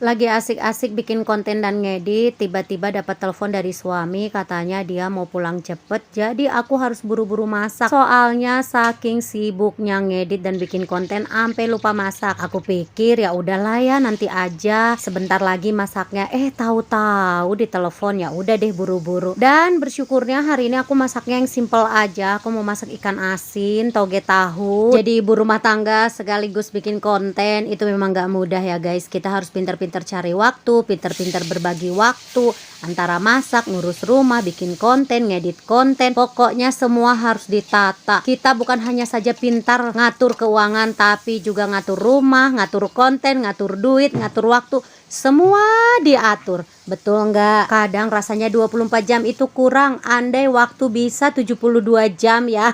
Lagi asik-asik bikin konten dan ngedit, tiba-tiba dapat telepon dari suami, katanya dia mau pulang cepet, jadi aku harus buru-buru masak. Soalnya saking sibuknya ngedit dan bikin konten, ampe lupa masak. Aku pikir ya udahlah ya nanti aja, sebentar lagi masaknya. Tahu-tahu di telepon, ya udah deh buru-buru. Dan bersyukurnya hari ini aku masaknya yang simple aja. Aku mau masak ikan asin, toge tahu. Jadi ibu rumah tangga sekaligus bikin konten itu memang gak mudah ya guys. Kita harus pintar-pintar cari waktu, pintar-pintar berbagi waktu antara masak, ngurus rumah, bikin konten, ngedit konten. Pokoknya semua harus ditata. Kita bukan hanya saja pintar ngatur keuangan, tapi juga ngatur rumah, ngatur konten, ngatur duit, ngatur waktu. Semua diatur. Betul nggak? Kadang rasanya 24 jam itu kurang. Andai waktu bisa 72 jam ya.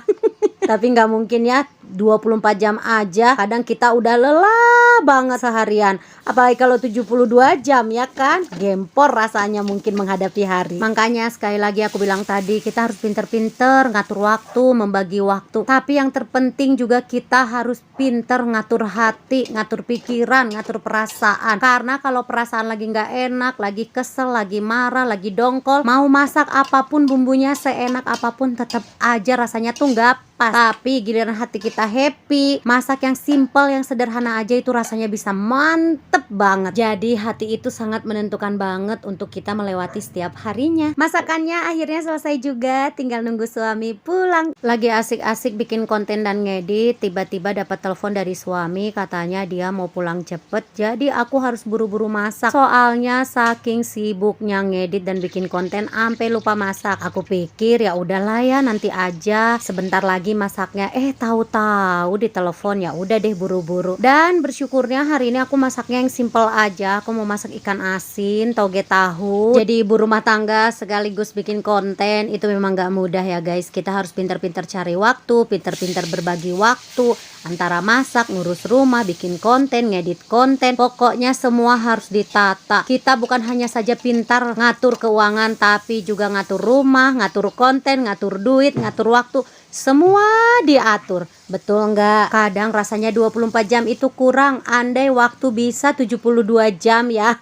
Tapi nggak mungkin ya 24 jam aja. Kadang kita udah lelah banget seharian. Apalagi kalau 72 jam ya kan. Gempor rasanya mungkin menghadapi hari. Makanya sekali lagi aku bilang tadi, kita harus pinter-pinter ngatur waktu, membagi waktu. Tapi yang terpenting juga kita harus pinter ngatur hati, ngatur pikiran, ngatur perasaan. Karena kalau perasaan lagi nggak enak, lagi kesel, lagi marah, lagi dongkol, mau masak apapun bumbunya seenak apapun tetap aja rasanya tuh nggak pas. Tapi giliran hati kita happy, masak yang simple, yang sederhana aja itu rasanya bisa mantep banget. Jadi hati itu sangat menentukan banget untuk kita melewati setiap harinya. Masakannya akhirnya selesai juga, tinggal nunggu suami pulang. Lagi asik-asik bikin konten dan ngedit, tiba-tiba dapat telepon dari suami, katanya dia mau pulang cepet, jadi aku harus buru-buru masak. Soalnya saking sibuknya ngedit dan bikin konten, ampe lupa masak. Aku pikir ya udahlah ya nanti aja, sebentar lagi masaknya. Tahu-tahu di telepon, ya udah deh buru-buru. Dan bersyukurnya hari ini aku masaknya yang simple aja. Aku mau masak ikan asin, toge tahu. Jadi ibu rumah tangga sekaligus bikin konten itu memang gak mudah ya guys. Kita harus pintar-pintar cari waktu, pintar-pintar berbagi waktu antara masak, ngurus rumah, bikin konten, ngedit konten. Pokoknya semua harus ditata. Kita bukan hanya saja pintar ngatur keuangan, tapi juga ngatur rumah, ngatur konten, ngatur duit, ngatur waktu. Semua diatur. Betul nggak? Kadang rasanya 24 jam itu kurang. Andai waktu bisa 72 jam ya.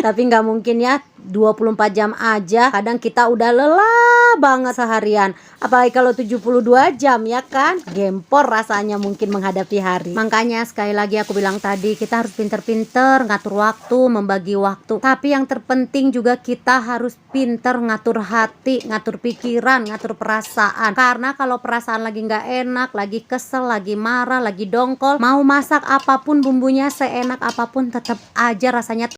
Tapi nggak mungkin ya 24 jam aja. Kadang kita udah lelah banget seharian. Apalagi kalau 72 jam ya kan. Gempor rasanya mungkin menghadapi hari. Makanya sekali lagi aku bilang tadi, kita harus pinter-pinter ngatur waktu, membagi waktu. Tapi yang terpenting juga kita harus pinter ngatur hati, ngatur pikiran, ngatur perasaan. Karena kalau perasaan lagi nggak enak, lagi kesel, lagi marah, lagi dongkol, mau masak apapun bumbunya seenak apapun tetap aja rasanya